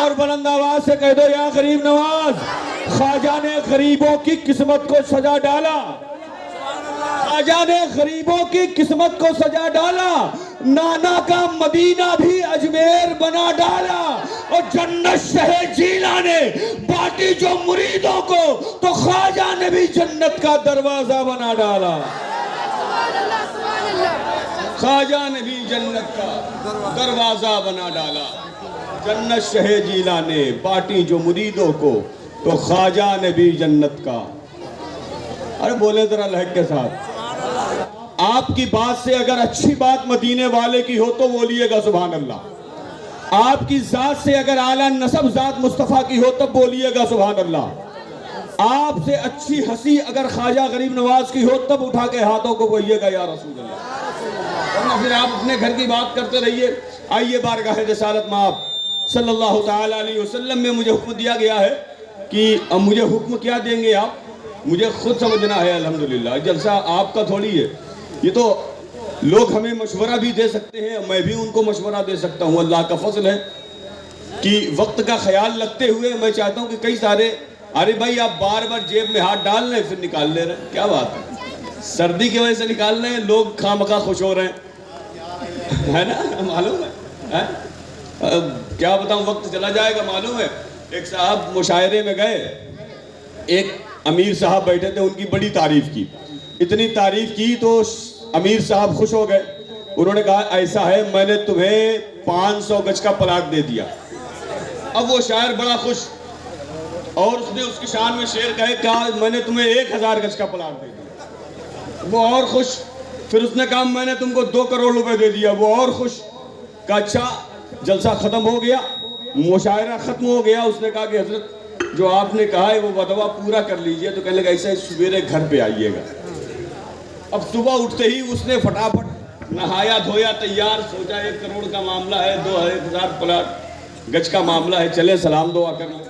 اور بلند آواز سے کہہ دو یا غریب نواز، خواجہ نے غریبوں کی قسمت کو سجا ڈالا، خواجہ نے غریبوں کی قسمت کو سجا ڈالا، نانا کا مدینہ بھی اجمیر بنا ڈالا، اور جنت شہ جیلا نے باٹی جو مریدوں کو تو خواجہ نے بھی جنت کا دروازہ بنا ڈالا، خواجہ نے بھی جنت کا دروازہ بنا ڈالا، جنت شہ جیلا نے باٹی جو مریدوں کو تو خواجہ نے بھی جنت کا۔ ارے بولے ذرا لہک کے ساتھ، آپ کی بات سے اگر اچھی بات مدینے والے کی ہو تو بولیے گا سبحان اللہ، آپ کی ذات سے اگر اعلیٰ نسب ذات مصطفیٰ کی ہو تب بولیے گا سبحان اللہ، آپ سے اچھی ہنسی اگر خواجہ غریب نواز کی ہو تب اٹھا کے ہاتھوں کو بولیے گا یا رسول اللہ، ورنہ پھر آپ اپنے گھر کی بات کرتے رہیے۔ آئیے بارگاہ رسالت میں آپ صلی اللہ تعالیٰ علیہ وسلم میں مجھے حکم دیا گیا ہے کہ اب مجھے حکم کیا دیں گے آپ، مجھے خود سمجھنا ہے۔ الحمدللہ جلسہ آپ کا تھوڑی ہے، یہ تو لوگ ہمیں مشورہ بھی دے سکتے ہیں، میں بھی ان کو مشورہ دے سکتا ہوں، اللہ کا فضل ہے کہ وقت کا خیال رکھتے ہوئے میں چاہتا ہوں کہ کئی سارے ارے بھائی آپ بار بار جیب میں ہاتھ ڈال رہے ہیں پھر نکال لے رہے ہیں، کیا بات ہے، سردی کی وجہ سے نکال رہے ہیں، لوگ خواہ مخواہ خوش ہو رہے ہیں، ہے نا، معلوم ہے، کیا بتاؤں، وقت چلا جائے گا معلوم ہے۔ ایک صاحب مشاعرے میں گئے، ایک امیر صاحب بیٹھے تھے، ان کی بڑی تعریف کی، اتنی تعریف کی تو امیر صاحب خوش ہو گئے، انہوں نے کہا ایسا ہے میں نے تمہیں 500 گج کا پلاٹ دے دیا۔ اب وہ شاعر بڑا خوش، اور اس نے اس کی شان میں شعر کہا میں نے تمہیں 1000 گج کا پلاٹ دے دیا، وہ اور خوش۔ پھر اس نے کہا میں نے تم کو 2 کروڑ روپے دے دیا، وہ اور خوش۔ کہا اچھا جلسہ ختم ہو گیا، مشاعرہ ختم ہو گیا، اس نے کہا کہ حضرت جو آپ نے کہا ہے وہ بدوا پورا کر لیجئے، تو کہنے لگا ایسا سویرے گھر پہ آئیے گا۔ اب صبح اٹھتے ہی اس نے فٹافٹ نہایا دھویا تیار، سوچا 1 کروڑ کا معاملہ ہے، 2000 پلاٹ گج کا معاملہ ہے، چلے سلام دعا کر لیں۔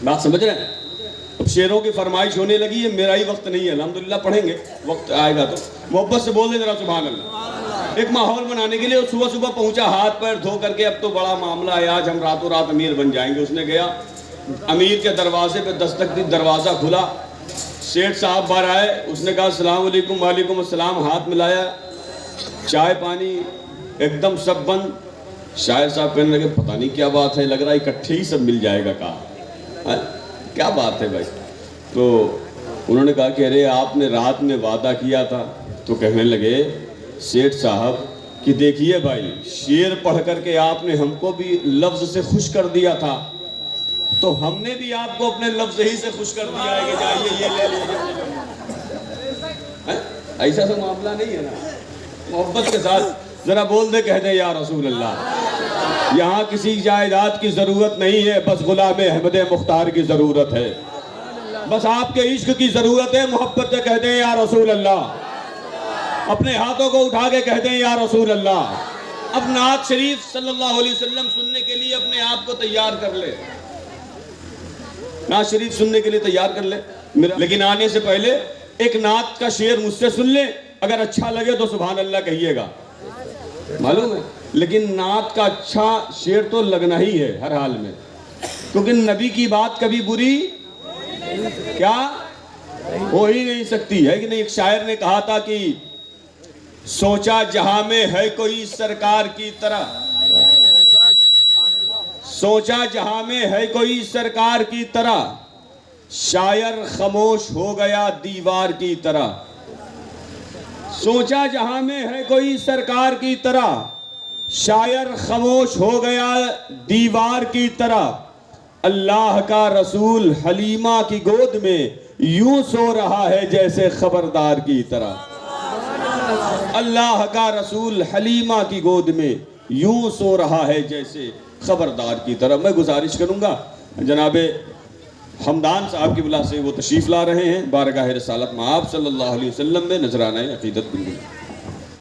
بات سمجھ رہے ہیں؟ اب شعروں کی فرمائش ہونے لگی ہے، میرا ہی وقت نہیں ہے، الحمدللہ پڑھیں گے، وقت آئے گا تو محبت سے بول دیں ذرا سبحان اللہ۔ ایک ماحول بنانے کے لیے صبح صبح پہنچا ہاتھ پیر دھو کر کے، اب تو بڑا معاملہ ہے، آج ہم راتوں رات امیر بن جائیں گے۔ اس نے گیا امیر کے دروازے پہ دستک دی، دروازہ کھلا، سیٹھ صاحب باہر آئے، اس نے کہا السلام علیکم۔ وعلیکم السلام، ہاتھ ملایا، چائے پانی ایک دم سب بند۔ شاعر صاحب کہنے لگے پتہ نہیں کیا بات ہے، لگ رہا ہے اکٹھے ہی سب مل جائے گا، کہا کیا بات ہے بھائی؟ تو انہوں نے کہا کہ ارے آپ نے رات میں وعدہ کیا تھا۔ تو کہنے لگے سیٹھ صاحب کہ دیکھیے بھائی، شعر پڑھ کر کے آپ نے ہم کو بھی لفظ سے خوش کر دیا تھا، تو ہم نے بھی آپ کو اپنے لفظ ہی سے خوش کر دیا ہے کہ جائیے یہ لے لیجیے۔ ایسا تو معاملہ نہیں ہے نا، محبت کے ساتھ ذرا بول دے، کہہ دے یا رسول اللہ۔ یہاں کسی جائیداد کی ضرورت نہیں ہے، بس غلام احمد مختار کی ضرورت ہے، بس آپ کے عشق کی ضرورت ہے، محبت سے کہہ دیں یا رسول اللہ، اپنے ہاتھوں کو اٹھا کے کہہ دیں یا رسول اللہ۔ اب نعت شریف صلی اللہ علیہ وسلم سننے کے لیے اپنے آپ کو تیار کر لے، نعت شریف سننے کے لیے تیار کر لے، لیکن آنے سے پہلے ایک نعت کا شعر مجھ سے سن لے، اگر اچھا لگے تو سبحان اللہ کہیے گا، معلوم ہے، لیکن نعت کا اچھا شعر تو لگنا ہی ہے ہر حال میں، کیونکہ نبی کی بات کبھی بری کیا ہو ہی نہیں سکتی ہے کہ نہیں۔ ایک شاعر نے کہا تھا کہ سوچا جہاں میں ہے کوئی سرکار کی طرح، سوچا جہاں میں ہے کوئی سرکار کی طرح، شاعر خاموش ہو گیا دیوار کی طرح، سوچا جہاں میں ہے کوئی سرکار کی طرح، شاعر خاموش ہو گیا دیوار کی طرح، اللہ کا رسول حلیمہ کی گود میں یوں سو رہا ہے جیسے خبردار کی طرح، اللہ کا رسول حلیمہ کی گود میں یوں سو رہا ہے جیسے خبردار کی طرح۔ میں گزارش کروں گا جناب حمدان صاحب کی بلا سے، وہ تشریف لا رہے ہیں بارگاہ رسالت میں آپ صلی اللہ علیہ وسلم میں نذرانہ عقیدت بندی۔